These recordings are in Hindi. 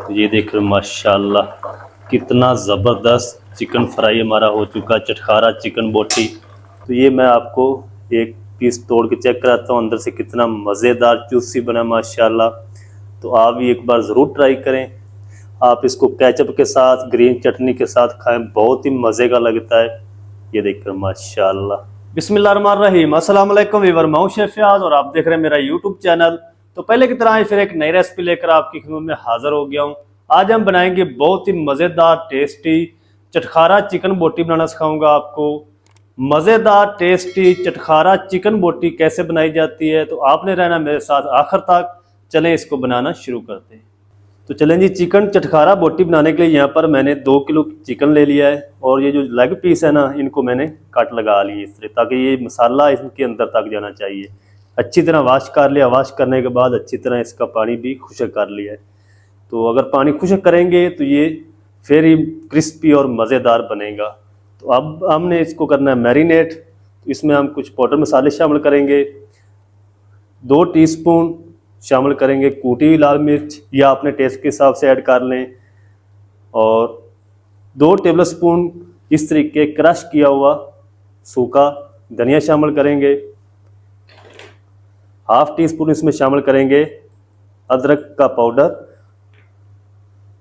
ये देख रहे माशाल्लाह कितना ज़बरदस्त चिकन फ्राई हमारा हो चुका, चटखारा चिकन बोटी। तो ये मैं आपको एक पीस तोड़ के चेक कराता हूँ अंदर से कितना मज़ेदार जूसी बना माशाल्लाह। तो आप भी एक बार ज़रूर ट्राई करें। आप इसको केचप के साथ, ग्रीन चटनी के साथ खाएं, बहुत ही मज़े का लगता है। ये देखकर माशाल्लाह। बिस्मिल्लाहिर्रहमानिर्रहीम, अस्सलाम वालेकुम वीवर, मैं हूं शेफ फयाज और आप देख रहे हैं मेरा यूट्यूब चैनल। तो पहले की तरह ही फिर एक नई रेसिपी लेकर आपकी खिदमत में हाजिर हो गया हूं। आज हम बनाएंगे बहुत ही मज़ेदार टेस्टी चटखारा चिकन बोटी बनाना सिखाऊंगा आपको। मज़ेदार टेस्टी चटखारा चिकन बोटी कैसे बनाई जाती है, तो आपने रहना मेरे साथ आखिर तक। चलें इसको बनाना शुरू करते हैं। तो चलें जी, चिकन चटखारा बोटी बनाने के लिए यहाँ पर मैंने 2 किलो चिकन ले लिया है और ये जो लेग पीस है ना, इनको मैंने कट लगा लिए इस तरह, ताकि ये मसाला इसके अंदर तक जाना चाहिए। अच्छी तरह वाश कर लिया। वाश करने के बाद अच्छी तरह इसका पानी भी खुश्क कर लिया है। तो अगर पानी खुश्क करेंगे तो ये फिर ही क्रिस्पी और मज़ेदार बनेगा। तो अब हमने इसको करना है मैरिनेट। तो इसमें हम कुछ पाउडर मसाले शामिल करेंगे। 2 टीस्पून शामिल करेंगे कूटी हुई लाल मिर्च, या अपने टेस्ट के हिसाब से ऐड कर लें। और 2 टेबलस्पून इस तरीके क्रश किया हुआ सूखा धनिया शामिल करेंगे। हाफ टी स्पून इसमें शामिल करेंगे अदरक का पाउडर।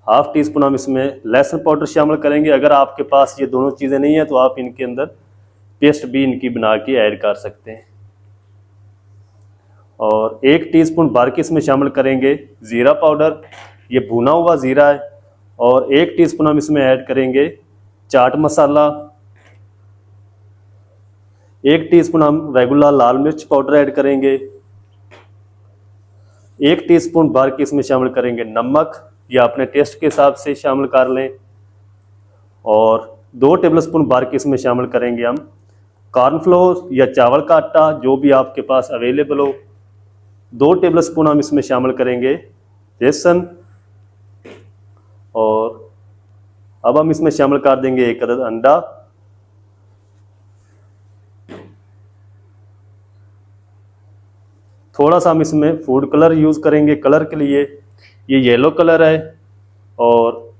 हाफ टी स्पून हम इसमें लहसुन पाउडर शामिल करेंगे। अगर आपके पास ये दोनों चीज़ें नहीं है तो आप इनके अंदर पेस्ट भी इनकी बना के ऐड कर सकते हैं। और 1 टीस्पून बारीक इसमें शामिल करेंगे ज़ीरा पाउडर, ये भुना हुआ ज़ीरा है। और 1 टीस्पून हम इसमें ऐड करेंगे चाट मसाला। 1 टीस्पून हम रेगुलर लाल मिर्च पाउडर ऐड करेंगे। 1 टीस्पून बारीक इसमें शामिल करेंगे नमक, या अपने टेस्ट के हिसाब से शामिल कर लें। और 2 टेबलस्पून बारीक इसमें शामिल करेंगे हम कॉर्नफ्लोर या चावल का आटा, जो भी आपके पास अवेलेबल हो। 2 टेबलस्पून हम इसमें शामिल करेंगे बेसन। और अब हम इसमें शामिल कर देंगे 1 अदद अंडा। थोड़ा सा हम इसमें फूड कलर यूज़ करेंगे कलर के लिए, ये येलो कलर है। और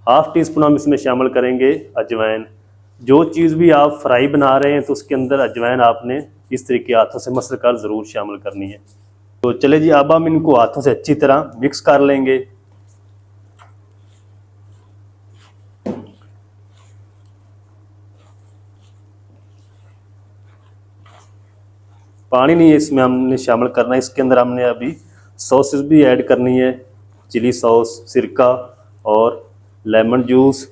हाफ टी स्पून हम इसमें शामिल करेंगे अजवाइन। जो चीज़ भी आप फ्राई बना रहे हैं तो उसके अंदर अजवाइन आपने इस तरीके हाथों से मसल कर ज़रूर शामिल करनी है। तो चले जी, अब हम इनको हाथों से अच्छी तरह मिक्स कर लेंगे। पानी नहीं है इसमें हमने शामिल करना है। इसके अंदर हमने अभी सॉसेस भी ऐड करनी है, चिली सॉस, सिरका और लेमन जूस।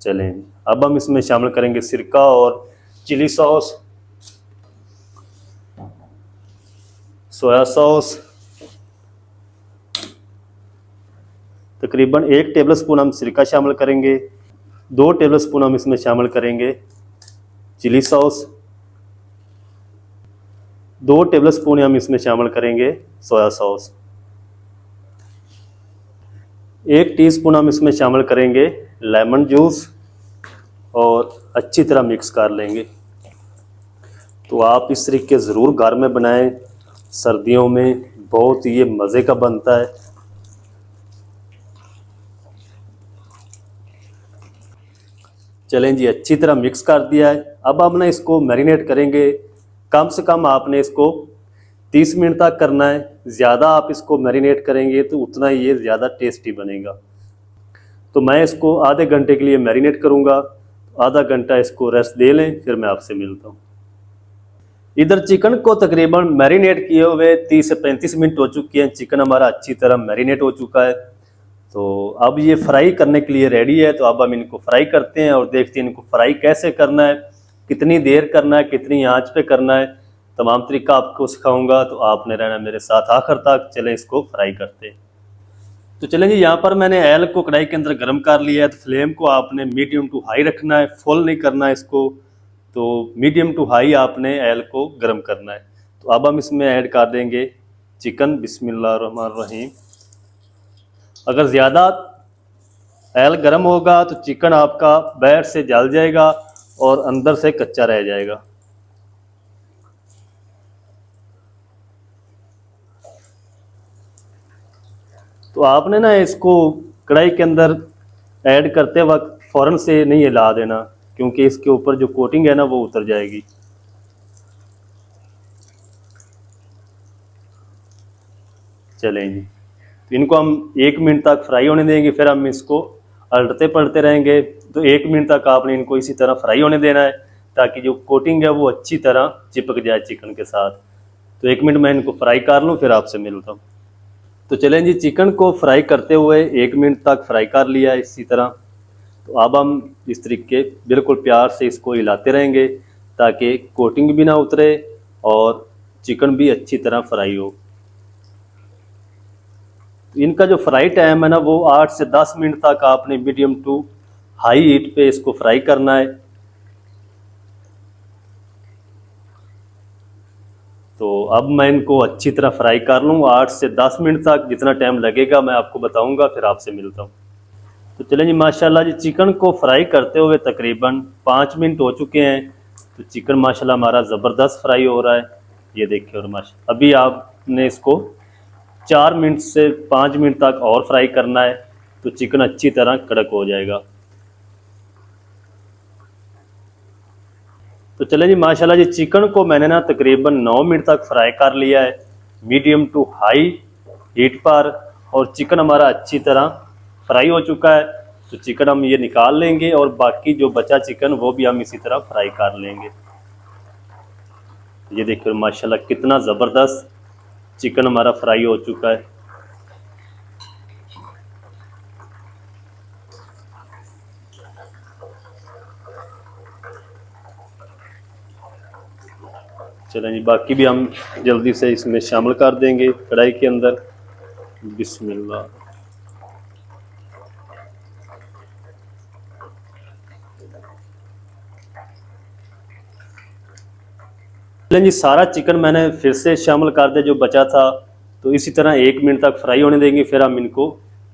चलें, अब हम इसमें शामिल करेंगे सिरका और चिली सॉस, सोया सॉस। तकरीबन 1 टेबलस्पून हम सिरका शामिल करेंगे। 2 टेबलस्पून हम इसमें शामिल करेंगे चिली सॉस। 2 टेबलस्पून हम इसमें शामिल करेंगे सोया सॉस। 1 टीस्पून हम इसमें शामिल करेंगे लेमन जूस और अच्छी तरह मिक्स कर लेंगे। तो आप इस तरीके ज़रूर घर में बनाएं, सर्दियों में बहुत ये मज़े का बनता है। चलें जी, अच्छी तरह मिक्स कर दिया है। अब हमने इसको मैरिनेट करेंगे। कम से कम आपने इसको 30 मिनट तक करना है। ज़्यादा आप इसको मैरिनेट करेंगे तो उतना ही ये ज़्यादा टेस्टी बनेगा। तो मैं इसको आधे घंटे के लिए मैरिनेट करूँगा। आधा घंटा इसको रेस्ट दे लें, फिर मैं आपसे मिलता हूँ। इधर चिकन को तकरीबन मैरिनेट किए हुए 30 से 35 मिनट हो चुके हैं। चिकन हमारा अच्छी तरह मैरिनेट हो चुका है। तो अब ये फ्राई करने के लिए रेडी है। तो अब हम इनको फ्राई करते हैं और देखते हैं इनको फ्राई कैसे करना है, कितनी देर करना है, कितनी आंच पे करना है। तमाम तरीका आपको सिखाऊंगा, तो आपने रहना मेरे साथ आखिर तक। चलें इसको फ्राई करते हैं। तो चलें जी, यहाँ पर मैंने ऑयल को कढ़ाई के अंदर गर्म कर लिया है। तो फ्लेम को आपने मीडियम टू हाई रखना है, फुल नहीं करना है इसको। तो मीडियम टू हाई आपने ऑयल को गर्म करना है। तो अब हम इसमें ऐड कर देंगे चिकन। बिस्मिल्लाहिर्रहमानिर्रहीम। अगर ज़्यादा ऑयल गर्म होगा तो चिकन आपका बाहर से जल जाएगा और अंदर से कच्चा रह जाएगा। तो आपने ना इसको कढ़ाई के अंदर ऐड करते वक्त फ़ौरन से नहीं हिला देना, क्योंकि इसके ऊपर जो कोटिंग है ना वो उतर जाएगी। चलें जी, तो इनको हम 1 मिनट तक फ्राई होने देंगे, फिर हम इसको पलटते पलटते रहेंगे। तो 1 मिनट तक आपने इनको इसी तरह फ्राई होने देना है, ताकि जो कोटिंग है वो अच्छी तरह चिपक जाए चिकन के साथ। तो 1 मिनट मैं इनको फ्राई कर लूँ, फिर आपसे मिलता हूँ। तो चलें जी, चिकन को फ्राई करते हुए 1 मिनट तक फ्राई कर लिया इसी तरह। तो अब हम इस तरीके बिल्कुल प्यार से इसको हिलाते रहेंगे, ताकि कोटिंग भी ना उतरे और चिकन भी अच्छी तरह फ्राई हो। तो इनका जो फ्राई टाइम है ना वो 8 से 10 मिनट तक आपने मीडियम टू हाई हीट पे इसको फ्राई करना है। तो अब मैं इनको अच्छी तरह फ्राई कर लूँ 8 से 10 मिनट तक, जितना टाइम लगेगा मैं आपको बताऊंगा, फिर आपसे मिलता हूँ। तो चलें जी, माशाल्लाह जी चिकन को फ्राई करते हुए तकरीबन 5 मिनट हो चुके हैं। तो चिकन माशाल्लाह हमारा ज़बरदस्त फ्राई हो रहा है, ये देखिए। और माशाल्लाह अभी आपने इसको 4 मिनट से 5 मिनट तक और फ्राई करना है, तो चिकन अच्छी तरह कड़क हो जाएगा। तो चलें जी, माशाल्लाह जी चिकन को मैंने ना तकरीबन 9 मिनट तक फ्राई कर लिया है मीडियम टू हाई हीट पर, और चिकन हमारा अच्छी तरह फ्राई हो चुका है। तो चिकन हम ये निकाल लेंगे, और बाकी जो बचा चिकन वो भी हम इसी तरह फ्राई कर लेंगे। ये देखिए माशाल्लाह कितना ज़बरदस्त चिकन हमारा फ्राई हो चुका है। चलें जी, बाकी भी हम जल्दी से इसमें शामिल कर देंगे कढ़ाई के अंदर। बिस्मिल्लाह। चलें जी, सारा चिकन मैंने फिर से शामिल कर दिया जो बचा था। तो इसी तरह 1 मिनट तक फ्राई होने देंगे, फिर हम इनको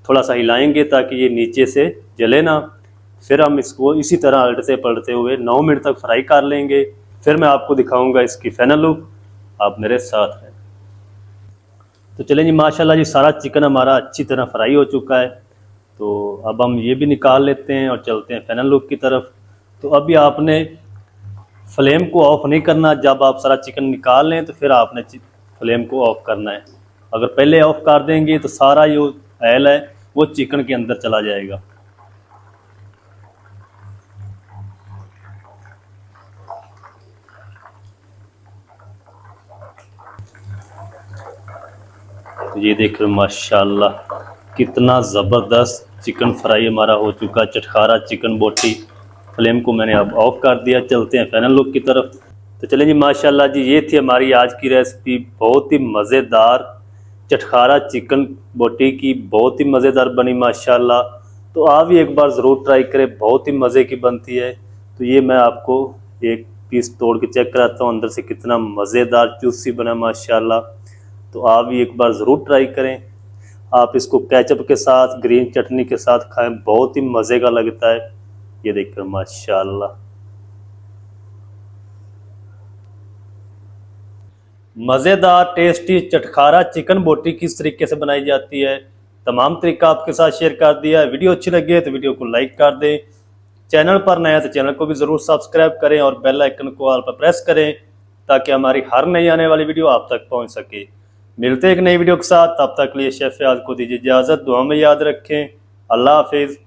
थोड़ा सा हिलाएंगे ताकि ये नीचे से जले ना। फिर हम इसको इसी तरह उलटते पलटते हुए 9 मिनट तक फ्राई कर लेंगे, फिर मैं आपको दिखाऊंगा इसकी फाइनल लुक। आप मेरे साथ हैं। तो चलें जी, माशाल्लाह जी सारा चिकन हमारा अच्छी तरह फ्राई हो चुका है। तो अब हम ये भी निकाल लेते हैं और चलते हैं फाइनल लुक की तरफ। तो अभी आपने फ्लेम को ऑफ नहीं करना, जब आप सारा चिकन निकाल लें तो फिर आपने फ्लेम को ऑफ करना है। अगर पहले ऑफ कर देंगे तो सारा जो ऑयल है वो चिकन के अंदर चला जाएगा। तो ये देख रहे हो माशाल्लाह कितना ज़बरदस्त चिकन फ्राई हमारा हो चुका, चटखारा चिकन बोटी। फ्लेम को मैंने अब ऑफ कर दिया, चलते हैं फाइनल लुक की तरफ। तो चलें जी, माशाल्लाह जी ये थी हमारी आज की रेसिपी, बहुत ही मज़ेदार चटखारा चिकन बोटी की, बहुत ही मज़ेदार बनी माशाल्लाह। तो आप भी एक बार ज़रूर ट्राई करें, बहुत ही मज़े की बनती है। तो ये मैं आपको एक पीस तोड़ के चेक कराता हूँ अंदर से कितना मज़ेदार जूसी बना माशाल्लाह। तो आप भी एक बार ज़रूर ट्राई करें। आप इसको केचप के साथ, ग्रीन चटनी के साथ खाएं, बहुत ही मज़े का लगता है। ये देखकर माशाल्लाह मज़ेदार टेस्टी चटखारा चिकन बोटी किस तरीके से बनाई जाती है, तमाम तरीका आपके साथ शेयर कर दिया है। वीडियो अच्छी लगी है तो वीडियो को लाइक कर दें, चैनल पर नया तो चैनल को भी ज़रूर सब्सक्राइब करें और बेल आइकन को ऑल पर प्रेस करें, ताकि हमारी हर नई आने वाली वीडियो आप तक पहुंच सके। मिलते हैं एक नई वीडियो के साथ, तब तक के लिए शेफ आज को दीजिए इजाज़त। दुआ में याद रखें। अल्लाह हाफिज़।